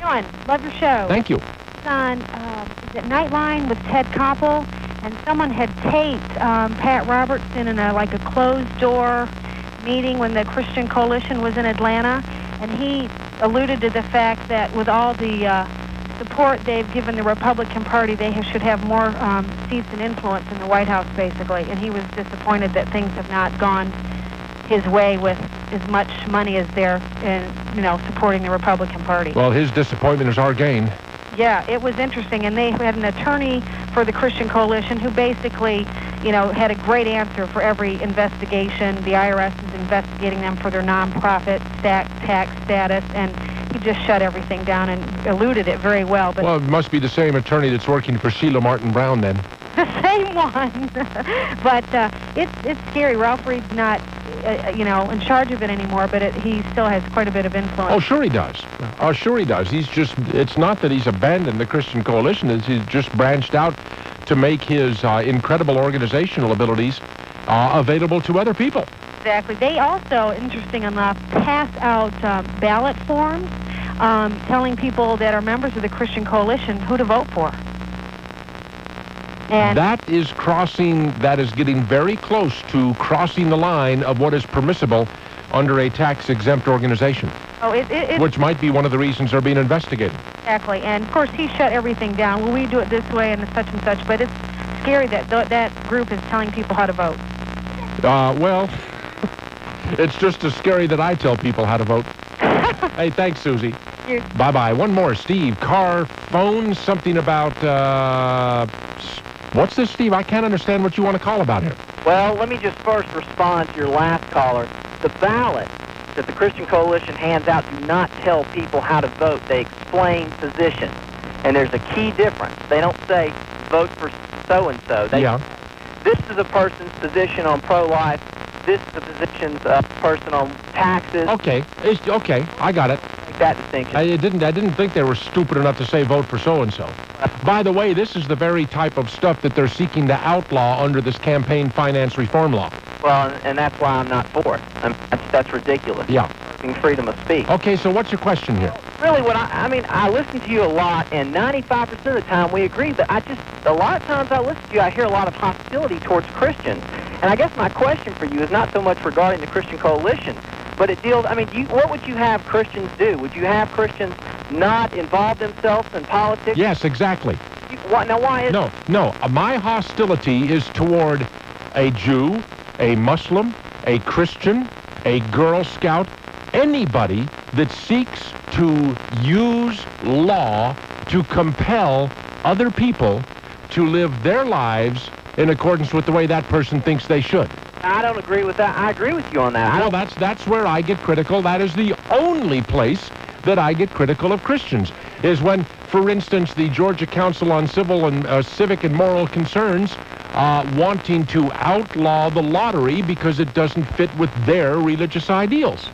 on. Love your show. Thank you. It's on, is it Nightline with Ted Koppel? And someone had taped Pat Robertson in a closed-door meeting when the Christian Coalition was in Atlanta. And he alluded to the fact that with all the support they've given the Republican Party, they should have more seats and influence in the White House, basically. And he was disappointed that things have not gone his way with as much money as they're supporting the Republican Party. Well, his disappointment is our gain. Yeah, it was interesting. And they had an attorney for the Christian Coalition who basically, had a great answer for every investigation. The IRS is investigating them for their nonprofit tax status, and he just shut everything down and eluded it very well. But well, it must be the same attorney that's working for Sheila Martin Brown, then. The same one. But it's scary. Ralph Reed's not, in charge of it anymore, but he still has quite a bit of influence. Oh, sure he does. Oh, sure he does. It's not that he's abandoned the Christian Coalition. He's just branched out to make his incredible organizational abilities available to other people. Exactly. They also, interesting enough, pass out ballot forms telling people that are members of the Christian Coalition who to vote for. And that is getting very close to crossing the line of what is permissible under a tax-exempt organization. Oh, which might be one of the reasons they're being investigated. Exactly. And, of course, he shut everything down. Well, we do it this way and such and such. But it's scary that that group is telling people how to vote. Well, it's just as scary that I tell people how to vote. Hey, thanks, Susie. Bye-bye. One more, Steve. Car, phone, something about, what's this, Steve? I can't understand what you want to call about here. Well, let me just first respond to your last caller. The ballot that the Christian Coalition hands out do not tell people how to vote. They explain positions. And there's a key difference. They don't say, vote for so-and-so. This is a person's position on pro-life. This is the position's person on taxes. Okay. Okay. I got it. Make that distinction. I didn't think they were stupid enough to say vote for so-and-so. By the way, this is the very type of stuff that they're seeking to outlaw under this campaign finance reform law. Well, and that's why I'm not for it. That's ridiculous. Yeah. Freedom of speech. Okay, so what's your question here? Really, I listen to you a lot, and 95% of the time we agree, but a lot of times I listen to you, I hear a lot of hostility towards Christians. And I guess my question for you is not so much regarding the Christian Coalition, but it deals, what would you have Christians do? Would you have Christians not involve themselves in politics? Yes, exactly. Now, why is No, my hostility is toward a Jew, a Muslim, a Christian, a Girl Scout, anybody that seeks to use law to compel other people to live their lives in accordance with the way that person thinks they should. I don't agree with that. I agree with you on that. Well, that's where I get critical. That is the only place that I get critical of Christians, is when, for instance, the Georgia Council on Civic and Moral Concerns wanting to outlaw the lottery because it doesn't fit with their religious ideals.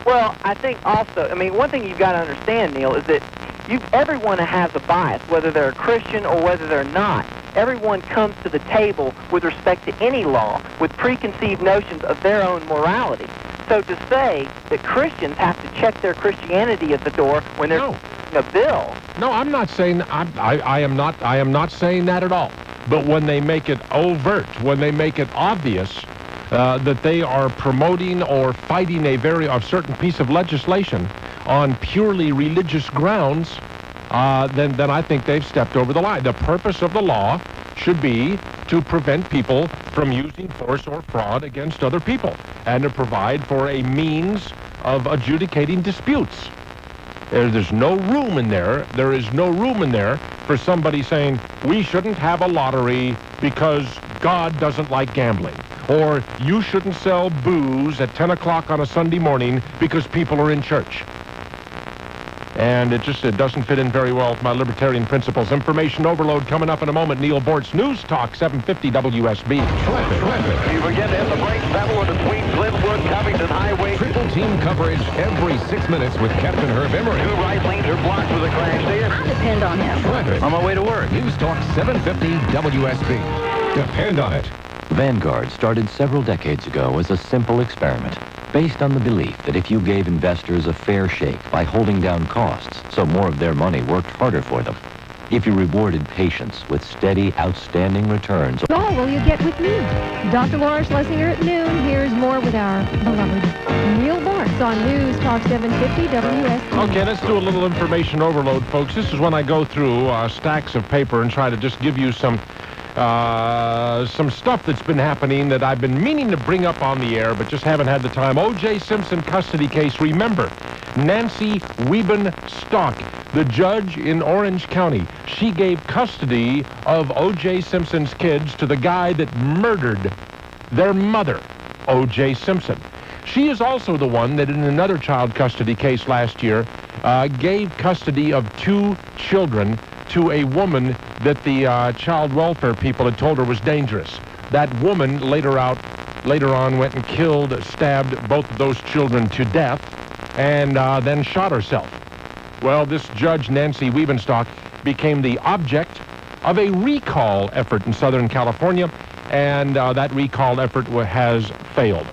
Well, I think also, one thing you've got to understand, Neil, is that everyone has a bias, whether they're a Christian or whether they're not. Everyone comes to the table with respect to any law with preconceived notions of their own morality. So to say that Christians have to check their Christianity at the door when they're a bill. No, I'm not saying I am not saying that at all. But when they make it overt, when they make it obvious that they are promoting or fighting a certain piece of legislation on purely religious grounds, then I think they've stepped over the line. The purpose of the law should be to prevent people from using force or fraud against other people and to provide for a means of adjudicating disputes. There's no room in there. There is no room in there for somebody saying, we shouldn't have a lottery because God doesn't like gambling. Or you shouldn't sell booze at 10 o'clock on a Sunday morning because people are in church. And it doesn't fit in very well with my libertarian principles. Information overload coming up in a moment. Neal Boortz, News Talk 750 WSB. Traffic. You forget to hit the brakes. Battle between Glenwood, Covington Highway. Triple team coverage every 6 minutes with Captain Herb Emery. 2 right lanes are blocked with a crash there. I depend on him. Traffic. On my way to work. News Talk 750 WSB. Depend on it. Vanguard started several decades ago as a simple experiment. based on the belief that if you gave investors a fair shake by holding down costs so more of their money worked harder for them, if you rewarded patience with steady, outstanding returns. All will you get with me? Dr. Laura Schlesinger at noon. Here's more with our beloved Neal Boortz on News Talk 750 WSB. Okay, let's do a little information overload, folks. This is when I go through stacks of paper and try to just give you some stuff that's been happening that I've been meaning to bring up on the air, but just haven't had the time. O.J. Simpson custody case. Remember, Nancy Stock, the judge in Orange County, she gave custody of O.J. Simpson's kids to the guy that murdered their mother, O.J. Simpson. She is also the one that in another child custody case last year gave custody of 2 children to a woman that the child welfare people had told her was dangerous. That woman later on went and stabbed both of those children to death and then shot herself. Well, this judge, Nancy Stock, became the object of a recall effort in Southern California, and that recall effort has failed.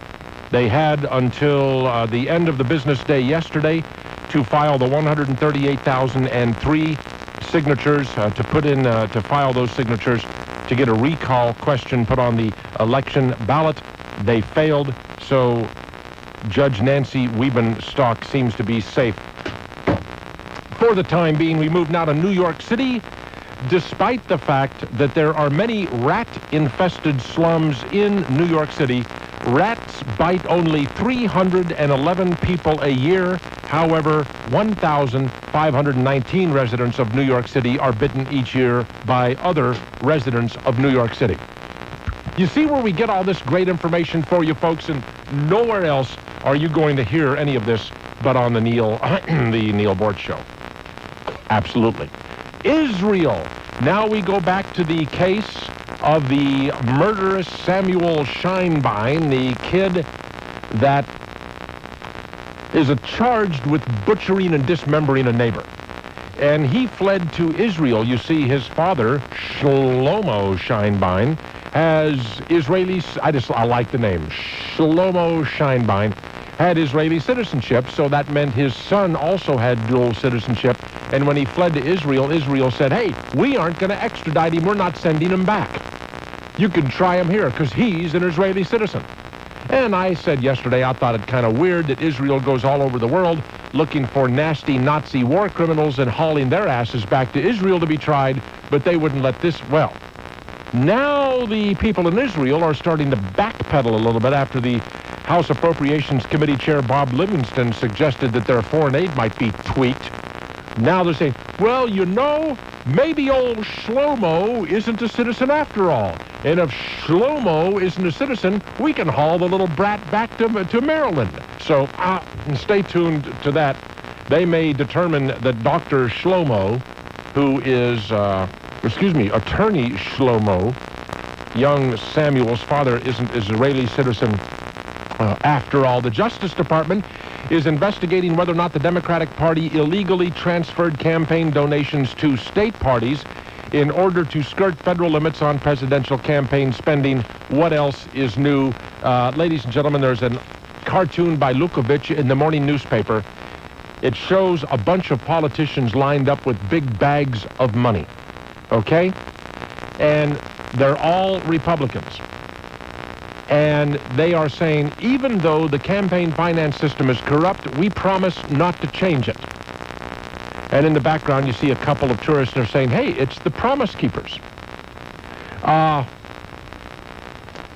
They had until the end of the business day yesterday to file the 138,003 signatures to file those signatures to get a recall question put on the election ballot. They failed, so Judge Nancy Stock seems to be safe. For the time being, we move now to New York City. Despite the fact that there are many rat-infested slums in New York City, rats bite only 311 people a year. However, 1,519 residents of New York City are bitten each year by other residents of New York City. You see where we get all this great information for you folks, and nowhere else are you going to hear any of this but on the Neal Boortz Show. Absolutely. Israel. Now we go back to the case of the murderous Samuel Scheinbein, the kid that is charged with butchering and dismembering a neighbor. And he fled to Israel. You see, his father, Shlomo Scheinbein, has Israeli, I like the name, Shlomo Scheinbein, had Israeli citizenship, so that meant his son also had dual citizenship. And when he fled to Israel, Israel said, hey, we aren't going to extradite him. We're not sending him back. You can try him here because he's an Israeli citizen. And I said yesterday, I thought it kind of weird that Israel goes all over the world looking for nasty Nazi war criminals and hauling their asses back to Israel to be tried, but they wouldn't let this, well, now the people in Israel are starting to backpedal a little bit after the House Appropriations Committee Chair Bob Livingston suggested that their foreign aid might be tweaked. Now they're saying, well, you know, maybe old Shlomo isn't a citizen after all. And if Shlomo isn't a citizen, we can haul the little brat back to Maryland. So stay tuned to that. They may determine that Dr. Shlomo, who is, Attorney Shlomo, young Samuel's father, isn't an Israeli citizen after all. The Justice Department is investigating whether or not the Democratic Party illegally transferred campaign donations to state parties in order to skirt federal limits on presidential campaign spending. What else is new? Ladies and gentlemen, there's a cartoon by Lukovich in the morning newspaper. It shows a bunch of politicians lined up with big bags of money, okay? And they're all Republicans. And they are saying, even though the campaign finance system is corrupt, we promise not to change it. And in the background, you see a couple of tourists, and they're saying, hey, it's the Promise Keepers.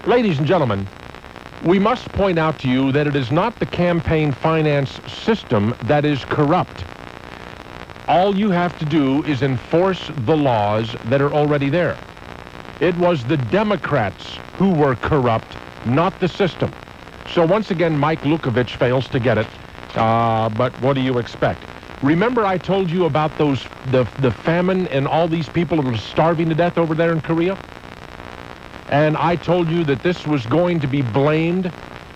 Ladies and gentlemen, we must point out to you that it is not the campaign finance system that is corrupt. All you have to do is enforce the laws that are already there. It was the Democrats who were corrupt, not the system. So once again, Mike Lukovich fails to get it. But what do you expect? Remember I told you about the famine and all these people that were starving to death over there in Korea? And I told you that this was going to be blamed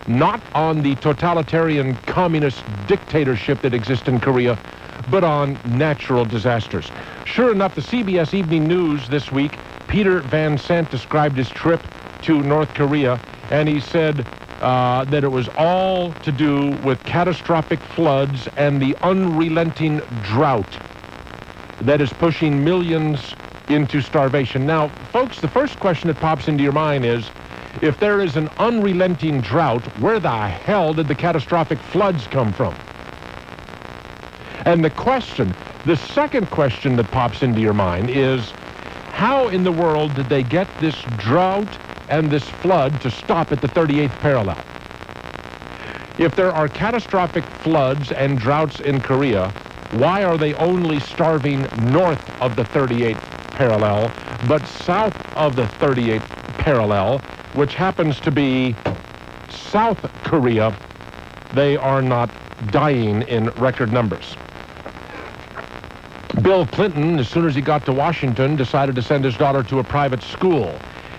not on the totalitarian communist dictatorship that exists in Korea, but on natural disasters. Sure enough, the CBS Evening News this week, Peter Van Sant described his trip to North Korea, and he said, that it was all to do with catastrophic floods and the unrelenting drought that is pushing millions into starvation. Now, folks, the first question that pops into your mind is, if there is an unrelenting drought, where the hell did the catastrophic floods come from? And the second question that pops into your mind is, how in the world did they get this drought and this flood to stop at the 38th parallel? If there are catastrophic floods and droughts in Korea, why are they only starving north of the 38th parallel, but south of the 38th parallel, which happens to be South Korea? They are not dying in record numbers. Bill Clinton, as soon as he got to Washington, decided to send his daughter to a private school.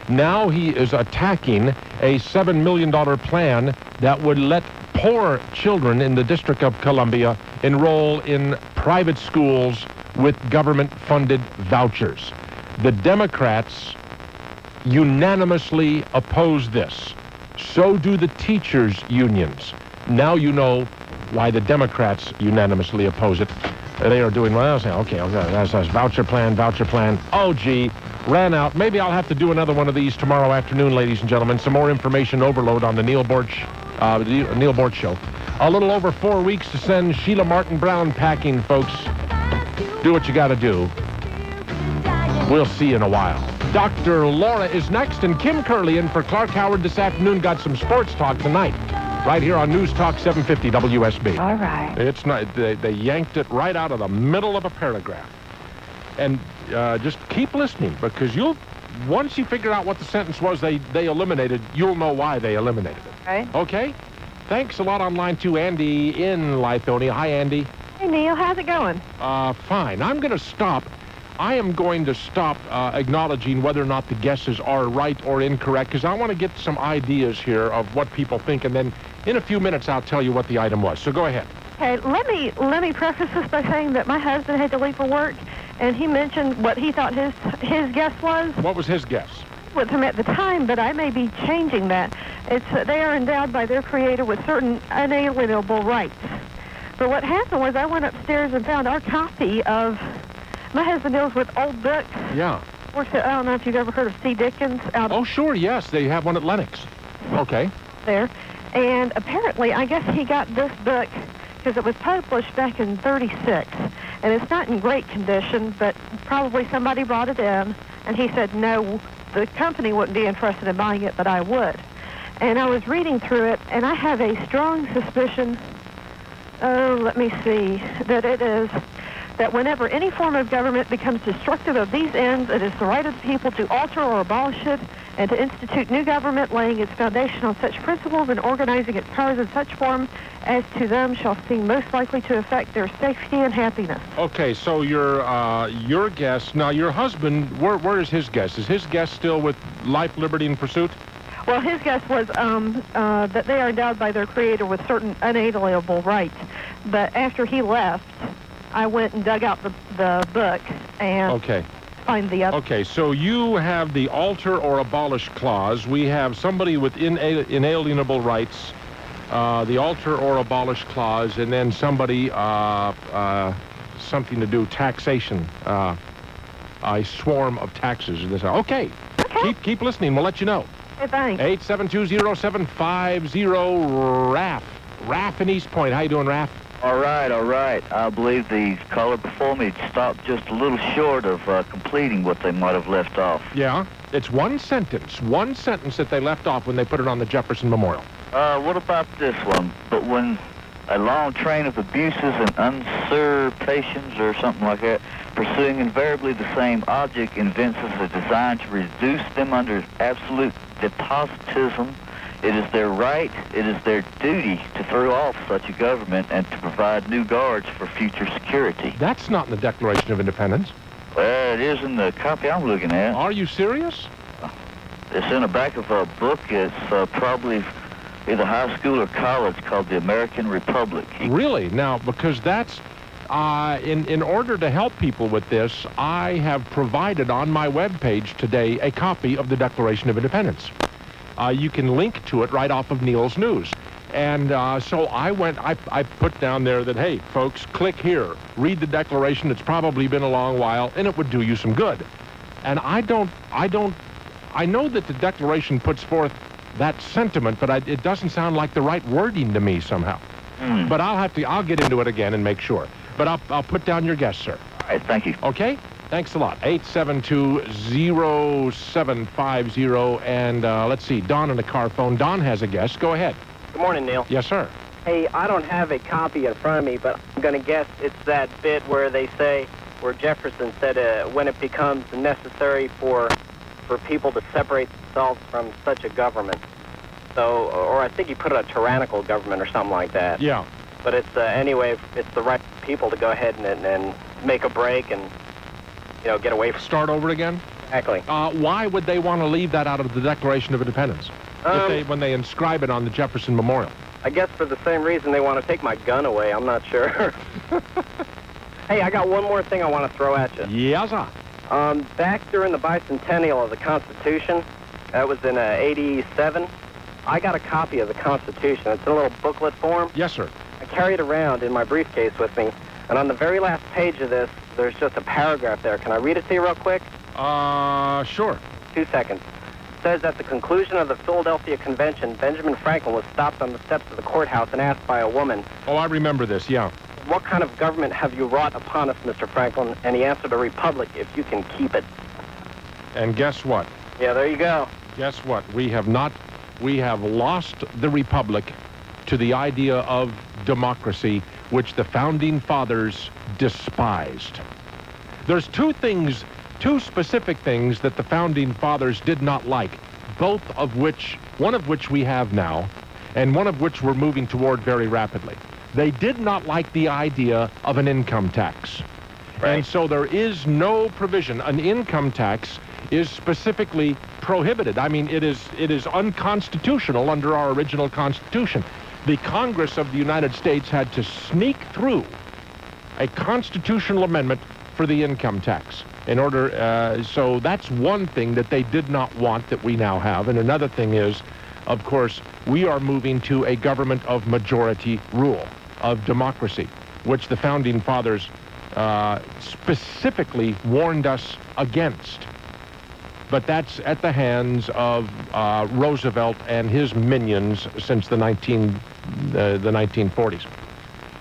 Now he is attacking a $7 million plan that would let poor children in the District of Columbia enroll in private schools with government-funded vouchers. The Democrats unanimously oppose this. So do the teachers' unions. Now you know why the Democrats unanimously oppose it. They are doing, well, okay, that's voucher plan. Oh, gee, ran out. Maybe I'll have to do another one of these tomorrow afternoon, ladies and gentlemen. Some more information overload on the Neal Boortz Show. A little over 4 weeks to send Sheila Martin Brown packing, folks. Do what you got to do. We'll see you in a while. Dr. Laura is next, and Kim Curley in for Clark Howard this afternoon. Got some sports talk tonight, right here on News Talk 750 WSB. All right. It's not. They yanked it right out of the middle of a paragraph. And just keep listening, because once you figure out what the sentence was they eliminated, you'll know why they eliminated it. Right. Okay? Thanks a lot on line 2, Andy in Lithonia. Hi, Andy. Hey, Neil, how's it going? Fine. I am going to stop acknowledging whether or not the guesses are right or incorrect, because I want to get some ideas here of what people think, and then in a few minutes I'll tell you what the item was. So go ahead. Okay, let me preface this by saying that my husband had to leave for work, and he mentioned what he thought his guess was. What was his guess? With him at the time, but I may be changing that. It's they are endowed by their creator with certain unalienable rights. But what happened was I went upstairs and found our copy of. My husband deals with old books. Yeah. Works at, I don't know if you've ever heard of C. Dickens. Oh, sure, yes. They have one at Lenox. Okay. There. And apparently, I guess he got this book because it was published back in '36. And it's not in great condition, but probably somebody brought it in. And he said, no, the company wouldn't be interested in buying it, but I would. And I was reading through it, and I have a strong suspicion, let me see, that it is that whenever any form of government becomes destructive of these ends, it is the right of the people to alter or abolish it and to institute new government, laying its foundation on such principles and organizing its powers in such form as to them shall seem most likely to affect their safety and happiness. Okay, so your guess, now your husband, where is his guess? Is his guess still with Life, Liberty, and Pursuit? Well, his guess was that they are endowed by their creator with certain unalienable rights. But after he left, I went and dug out the book and find the other. Okay, so you have the alter or abolish clause. We have somebody with inalienable rights, the alter or abolish clause, and then somebody, something to do, taxation, a swarm of taxes. Okay. Keep listening. We'll let you know. Hey, thanks. 8720750 Raff. Raff in East Point. How you doing, Raff? All right. I believe the caller before me stopped just a little short of completing what they might have left off. Yeah, it's one sentence that they left off when they put it on the Jefferson Memorial. What about this one? But when a long train of abuses and usurpations or something like that, pursuing invariably the same object, evinces a design to reduce them under absolute despotism, it is their right, it is their duty to throw off such a government and to provide new guards for future security. That's not in the Declaration of Independence. Well, it is in the copy I'm looking at. Are you serious? It's in the back of a book. It's probably either high school or college, called The American Republic. Really? Now, because that's, in order to help people with this, I have provided on my webpage today a copy of the Declaration of Independence. you can link to it right off of Neal's News. And so I put down there that, hey, folks, click here, read the declaration. It's probably been a long while, and it would do you some good. And I know that the declaration puts forth that sentiment, but it doesn't sound like the right wording to me somehow. But I'll get into it again and make sure. But I'll put down your guess, sir. All right, thank you. Okay? Thanks a lot. 872-0750, and let's see, Don on the car phone. Don has a guess. Go ahead. Good morning, Neil. Yes, sir. Hey, I don't have a copy in front of me, but I'm going to guess it's that bit where they say, where Jefferson said when it becomes necessary for people to separate themselves from such a government. So, or I think he put it a tyrannical government or something like that. Yeah. But it's, anyway, it's the right people to go ahead and make a break and, get away from... Start over again? Exactly. Why would they want to leave that out of the Declaration of Independence when they inscribe it on the Jefferson Memorial? I guess for the same reason they want to take my gun away. I'm not sure. Hey, I got one more thing I want to throw at you. Yes, sir. Back during the bicentennial of the Constitution, that was in 87, I got a copy of the Constitution. It's in a little booklet form. Yes, sir. I carry it around in my briefcase with me, and on the very last page of this, there's just a paragraph there. Can I read it to you real quick? Sure. 2 seconds. It says, at the conclusion of the Philadelphia Convention, Benjamin Franklin was stopped on the steps of the courthouse and asked by a woman, Oh, I remember this, yeah. what kind of government have you wrought upon us, Mr. Franklin? And he answered, a republic, if you can keep it. And guess what? Yeah, there you go. Guess what? We have lost the republic to the idea of democracy, which the Founding Fathers despised. There's two specific things that the Founding Fathers did not like, one of which we have now, and one of which we're moving toward very rapidly. They did not like the idea of an income tax. Right. And so there is no provision. An income tax is specifically prohibited. I mean, it is unconstitutional under our original Constitution. The Congress of the United States had to sneak through a constitutional amendment for the income tax in order, so that's one thing that they did not want that we now have. And another thing is, of course, we are moving to a government of majority rule, of democracy, which the Founding Fathers specifically warned us against. But that's at the hands of Roosevelt and his minions since the 1940s.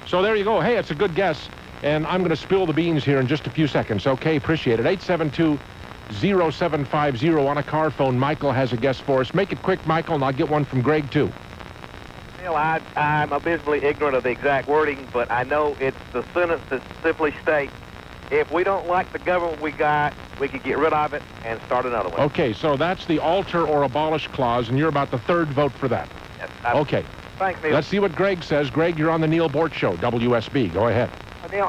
So there you go. Hey, it's a good guess. And I'm going to spill the beans here in just a few seconds. Okay, appreciate it. 872-0750 on a car phone. Michael has a guess for us. Make it quick, Michael, and I'll get one from Greg, too. Neil, I'm abysmally ignorant of the exact wording, but I know it's the sentence that simply states, if we don't like the government we got, we could get rid of it and start another one. Okay, so that's the alter or abolish clause, and you're about the third vote for that. Yes, Okay. Thanks, Neil. Let's see what Greg says. Greg, you're on the Neal Boortz Show, WSB. Go ahead. Neil,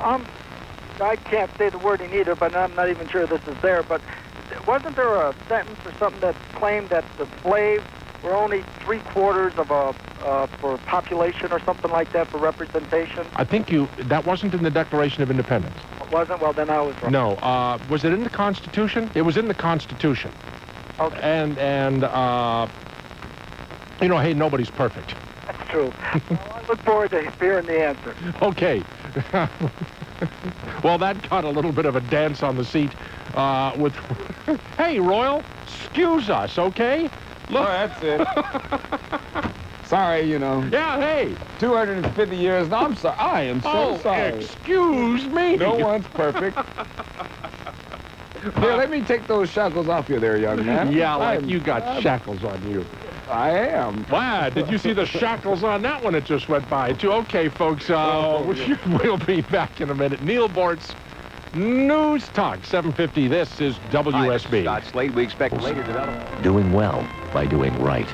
I can't say the wording either, but I'm not even sure this is there. But wasn't there a sentence or something that claimed that the slaves were only 3/4 of for population or something like that for representation? I think that wasn't in the Declaration of Independence. It wasn't? Well, then I was wrong. No. Was it in the Constitution? It was in the Constitution. Okay. And hey, nobody's perfect. That's true. Well, I look forward to hearing the answer. Okay. Well, that got a little bit of a dance on the seat with... Hey, Royal, excuse us, okay? Look. Oh, that's it. Sorry, Yeah, hey. 250 years. No, I'm sorry. I am so sorry. Excuse me. No one's perfect. Here, let me take those shackles off you there, young man. Yeah, you got shackles on you. I am. Wow, did you see the shackles on that one that just went by, too? Okay, folks, we'll be back in a minute. Neal Boortz, News Talk 750. This is WSB. Scott Slade, we expect later development. Doing well by doing right.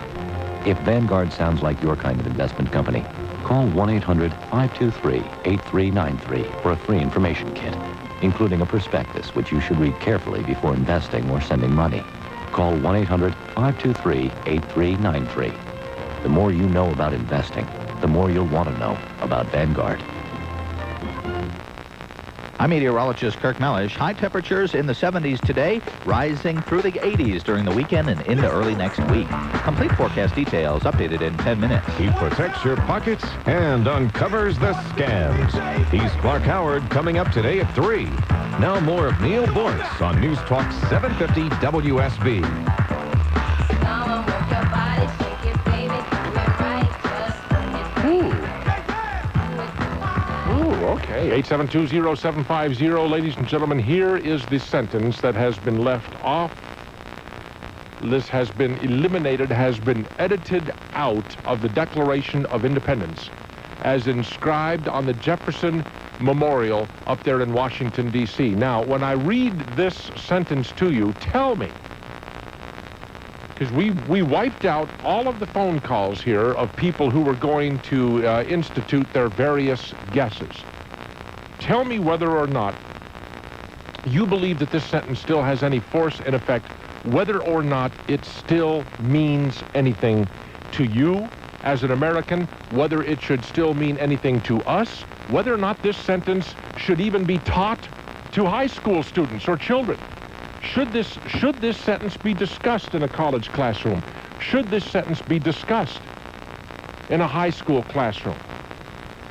If Vanguard sounds like your kind of investment company, call 1-800-523-8393 for a free information kit, including a prospectus, which you should read carefully before investing or sending money. Call 1-800-523-8393. The more you know about investing, the more you'll want to know about Vanguard. I'm meteorologist Kirk Mellish. High temperatures in the 70s today, rising through the 80s during the weekend and into early next week. Complete forecast details updated in 10 minutes. He protects your pockets and uncovers the scams. He's Clark Howard, coming up today at 3. Now more of Neal Boortz on News Talk 750 WSB. Okay, 8720750. Ladies and gentlemen, here is the sentence that has been left off. This has been eliminated, has been edited out of the Declaration of Independence as inscribed on the Jefferson Memorial up there in Washington, D.C. Now, when I read this sentence to you, tell me, because we wiped out all of the phone calls here of people who were going to institute their various guesses. Tell me whether or not you believe that this sentence still has any force in effect, whether or not it still means anything to you as an American, whether it should still mean anything to us, whether or not this sentence should even be taught to high school students or children. Should this sentence be discussed in a college classroom? Should this sentence be discussed in a high school classroom?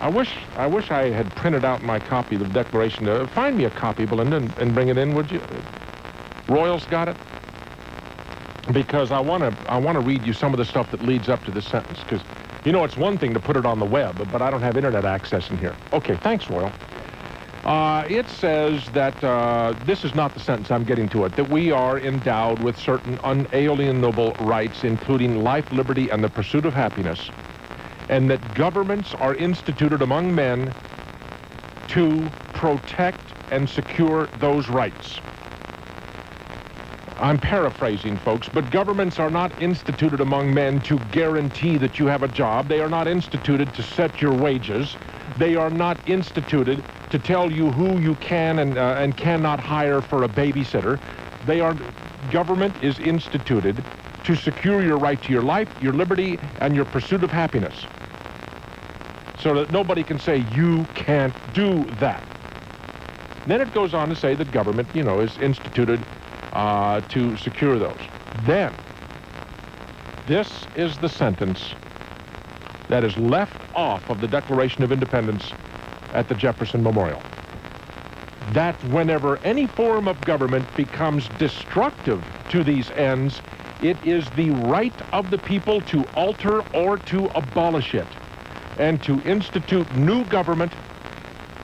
I wish I had printed out my copy of the Declaration. Find me a copy, Belinda, and bring it in, would you? Royals got it? Because I want to read you some of the stuff that leads up to this sentence. Because, you know, it's one thing to put it on the web, but I don't have internet access in here. Okay, thanks, Royal. It says that, this is not the sentence, I'm getting to it, that we are endowed with certain unalienable rights, including life, liberty, and the pursuit of happiness, and that governments are instituted among men to protect and secure those rights. I'm paraphrasing, folks, but governments are not instituted among men to guarantee that you have a job. They are not instituted to set your wages. They are not instituted to tell you who you can and cannot hire for a babysitter. Government is instituted to secure your right to your life, your liberty, and your pursuit of happiness, so that nobody can say you can't do that. Then it goes on to say that government, you know, is instituted to secure those. Then, this is the sentence that is left off of the Declaration of Independence at the Jefferson Memorial. That whenever any form of government becomes destructive to these ends, it is the right of the people to alter or to abolish it, and to institute new government,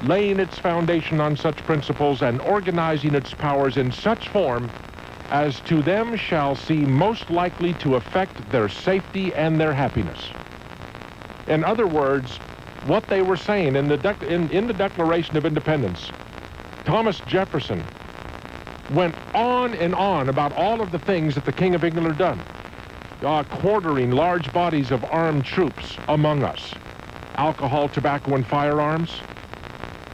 laying its foundation on such principles and organizing its powers in such form as to them shall seem most likely to affect their safety and their happiness. In other words, what they were saying in the Declaration of Independence, Thomas Jefferson went on and on about all of the things that the King of England had done, quartering large bodies of armed troops among us, alcohol, tobacco, and firearms,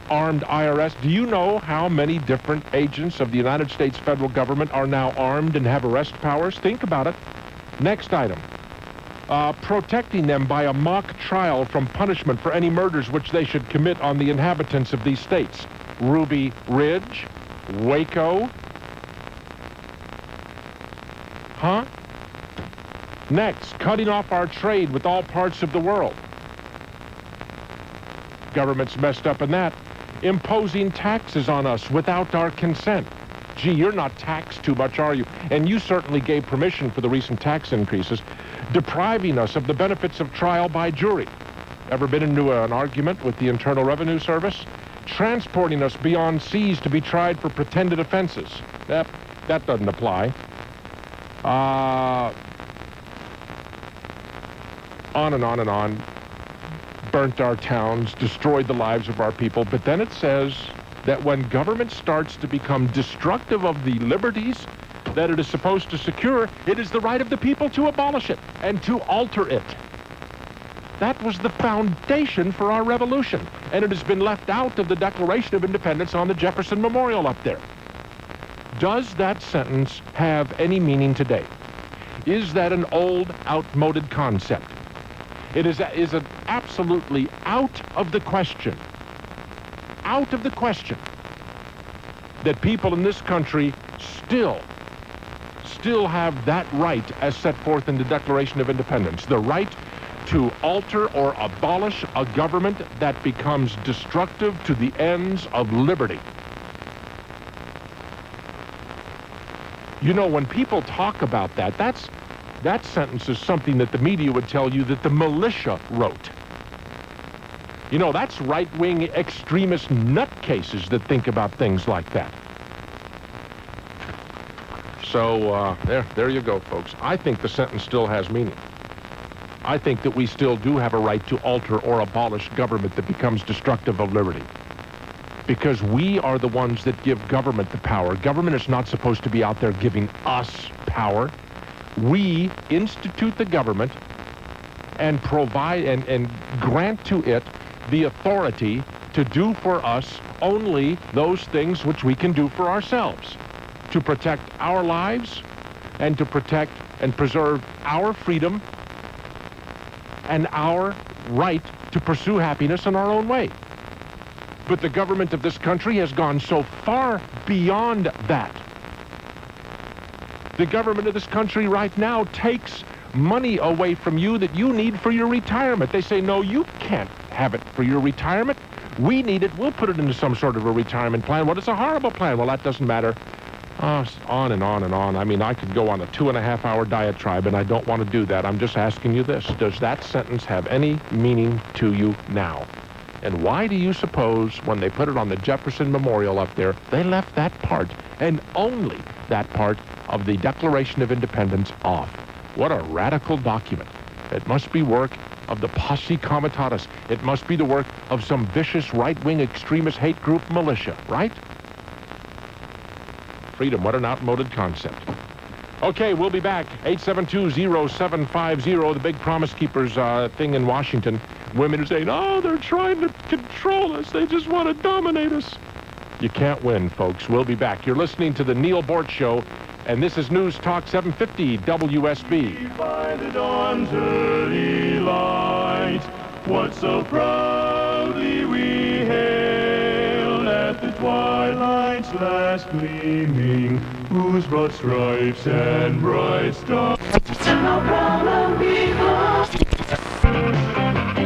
armed IRS. Do you know how many different agents of the United States federal government are now armed and have arrest powers? Think about it. Next item. Protecting them by a mock trial from punishment for any murders which they should commit on the inhabitants of these states. Ruby Ridge, Waco. Next, cutting off our trade with all parts of the world. Government's messed up in that. Imposing taxes on us without our consent. Gee, you're not taxed too much, are you? And you certainly gave permission for the recent tax increases. Depriving us of the benefits of trial by jury. Ever been into an argument with the Internal Revenue Service? Transporting us beyond seas to be tried for pretended offenses. That doesn't apply. On and on and on. Burnt our towns, destroyed the lives of our people. But then it says that when government starts to become destructive of the liberties that it is supposed to secure, it is the right of the people to abolish it and to alter it. That was the foundation for our revolution, and it has been left out of the Declaration of Independence on the Jefferson Memorial up there. Does that sentence have any meaning today? Is that an old, outmoded concept? It is absolutely out of the question. Out of the question that people in this country still have that right as set forth in the Declaration of Independence, the right to alter or abolish a government that becomes destructive to the ends of liberty. You know, when people talk about that sentence is something that the media would tell you that the militia wrote. You know, that's right-wing extremist nutcases that think about things like that. So, there you go, folks. I think the sentence still has meaning. I think that we still do have a right to alter or abolish government that becomes destructive of liberty. Because we are the ones that give government the power. Government is not supposed to be out there giving us power. We institute the government and provide and grant to it the authority to do for us only those things which we can do for ourselves, to protect our lives and to protect and preserve our freedom and our right to pursue happiness in our own way. But the government of this country has gone so far beyond that. The government of this country right now takes money away from you that you need for your retirement. They say, no, you can't have it for your retirement. We need it. We'll put it into some sort of a retirement plan. Well, it's a horrible plan. Well, that doesn't matter. On and on and on. I mean, I could go on a 2.5-hour diatribe, and I don't want to do that. I'm just asking you this. Does that sentence have any meaning to you now? And why do you suppose when they put it on the Jefferson Memorial up there, they left that part, and only that part of the Declaration of Independence off? What a radical document. It must be work of the posse comitatus. It must be the work of some vicious right-wing extremist hate group militia, right? Freedom, what an outmoded concept. Okay, we'll be back. 872-0750, the big Promise Keepers thing in Washington. Women are saying, oh, they're trying to control us. They just want to dominate us. You can't win, folks. We'll be back. You're listening to the Neal Boortz Show, and this is News Talk 750 WSB. By the dawn's early light, what so proudly we hailed at the twilight's last gleaming, whose broad stripes and bright stars.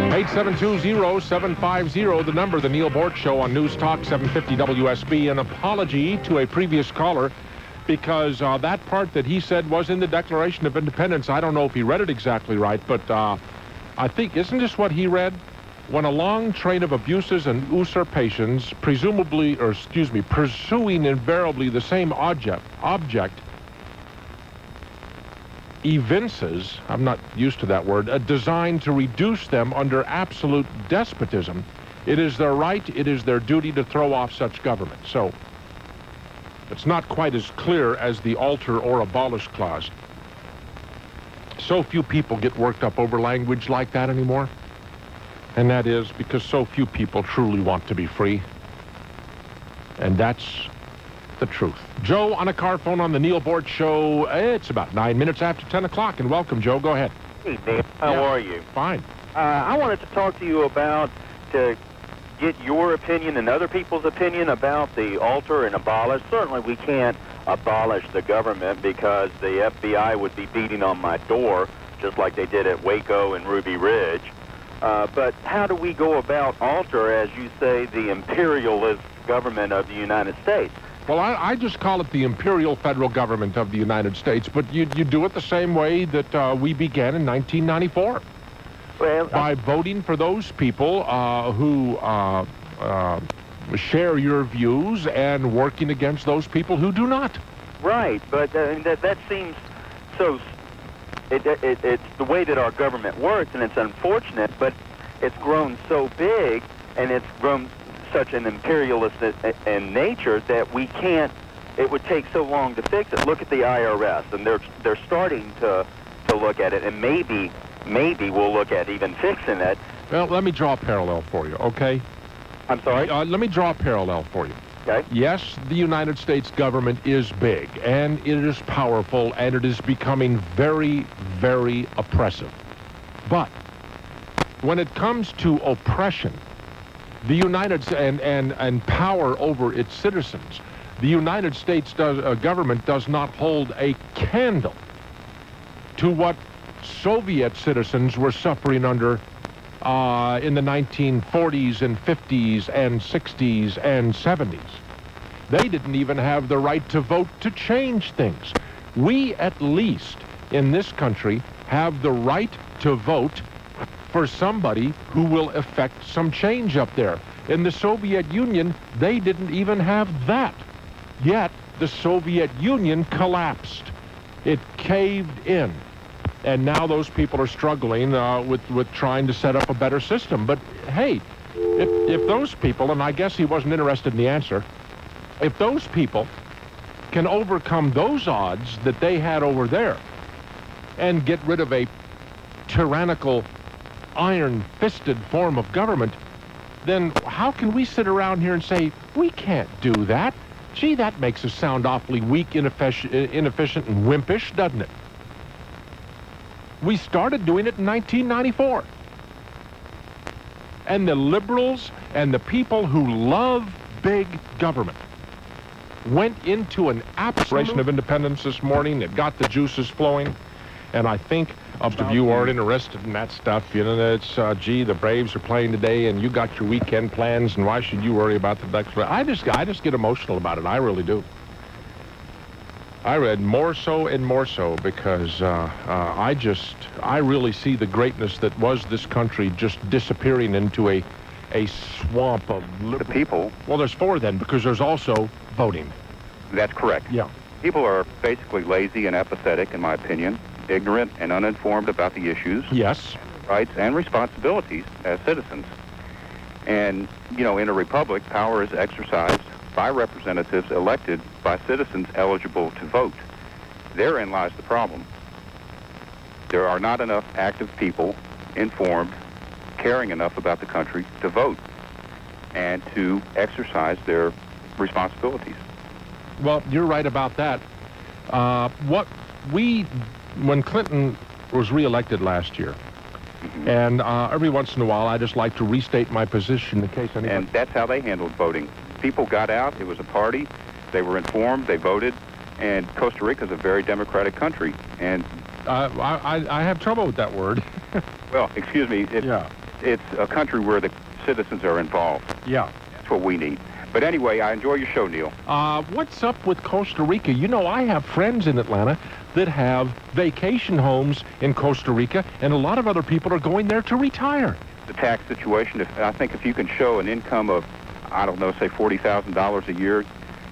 872-0750, the number, the Neal Boortz Show on News Talk 750 WSB. An apology to a previous caller because that part that he said was in the Declaration of Independence. I don't know if he read it exactly right, but I think, isn't this what he read? When a long train of abuses and usurpations, pursuing invariably the same object, evinces, I'm not used to that word, a design to reduce them under absolute despotism, it is their right, it is their duty to throw off such government. So, it's not quite as clear as the alter or abolish clause. So few people get worked up over language like that anymore. And that is because so few people truly want to be free. And that's the truth. Joe on a car phone on the Neal Boortz Show. It's about 9 minutes after 10 o'clock. And welcome, Joe. Go ahead. Hey, Dave. How are you? Fine. I wanted to talk to you about, to get your opinion and other people's opinion about the alter and abolish. Certainly we can't abolish the government because the FBI would be beating on my door just like they did at Waco and Ruby Ridge. But how do we go about alter, as you say, the imperialist government of the United States? Well, I just call it the imperial federal government of the United States, but you do it the same way that we began in 1994. Well, by voting for those people who share your views and working against those people who do not. Right, but that seems so. It's the way that our government works, and it's unfortunate, but it's grown so big, and it's grown such an imperialist in nature that we can't. It would take so long to fix it. Look at the IRS, and they're starting to look at it, and maybe we'll look at even fixing it. Well, let me draw a parallel for you, okay? I'm sorry? Let me draw a parallel for you. Okay. Yes, the United States government is big, and it is powerful, and it is becoming very, very oppressive. But when it comes to oppression, the United States and power over its citizens, The United States government does not hold a candle to what Soviet citizens were suffering under in the 1940s and 50s and 60s and 70s. They didn't even have the right to vote to change things. We, at least, in this country, have the right to vote for somebody who will effect some change up there. In the Soviet Union, they didn't even have that. Yet, the Soviet Union collapsed. It caved in. And now those people are struggling with trying to set up a better system. But, hey, if those people, and I guess he wasn't interested in the answer, if those people can overcome those odds that they had over there and get rid of a tyrannical, iron-fisted form of government, then how can we sit around here and say, we can't do that? Gee, that makes us sound awfully weak, inefficient, and wimpish, doesn't it? We started doing it in 1994. And the liberals and the people who love big government went into an Declaration of Independence this morning. It got the juices flowing. And I think most of you aren't interested in that stuff. You know, it's, gee, the Braves are playing today, and you got your weekend plans, and why should you worry about the Declaration? I just get emotional about it. I really do. I read more so and more so because I really see the greatness that was this country just disappearing into a swamp of liberal. The people. Well, there's four then, because there's also voting. That's correct. Yeah. People are basically lazy and apathetic, in my opinion, ignorant and uninformed about the issues. Yes. Rights and responsibilities as citizens. And, you know, in a republic, power is exercised by representatives elected by citizens eligible to vote. Therein lies the problem. There are not enough active people, informed, caring enough about the country to vote and to exercise their responsibilities. Well, you're right about that. When Clinton was reelected last year, and every once in a while I just like to restate my position in case anybody... And that's how they handled voting. People got out, it was a party, they were informed, they voted, and Costa Rica is a very democratic country. And I have trouble with that word. Well, excuse me, it's a country where the citizens are involved. Yeah. That's what we need. But anyway, I enjoy your show, Neil. What's up with Costa Rica? You know, I have friends in Atlanta that have vacation homes in Costa Rica, and a lot of other people are going there to retire. The tax situation, I think if you can show an income of, I don't know, say $40,000 a year,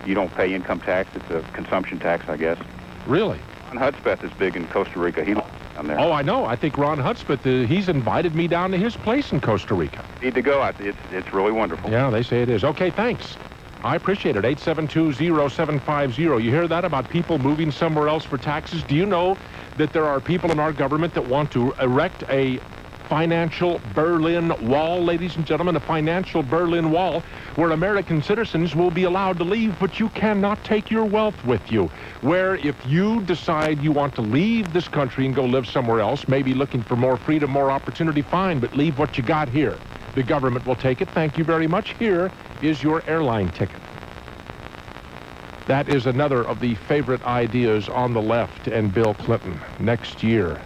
you don't pay income tax. It's a consumption tax, I guess. Really? Ron Hudspeth is big in Costa Rica. He lives down there. Oh, I know. I think Ron Hudspeth, he's invited me down to his place in Costa Rica. Need to go. It's really wonderful. Yeah, they say it is. Okay, thanks. I appreciate it. 872-0750. You hear that about people moving somewhere else for taxes? Do you know that there are people in our government that want to erect a financial Berlin Wall, ladies and gentlemen, a financial Berlin Wall where American citizens will be allowed to leave, but you cannot take your wealth with you. Where if you decide you want to leave this country and go live somewhere else, maybe looking for more freedom, more opportunity, fine, but leave what you got here. The government will take it. Thank you very much. Here is your airline ticket. That is another of the favorite ideas on the left and Bill Clinton. Next year,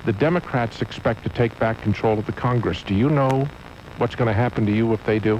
the Democrats expect to take back control of the Congress. Do you know what's going to happen to you if they do?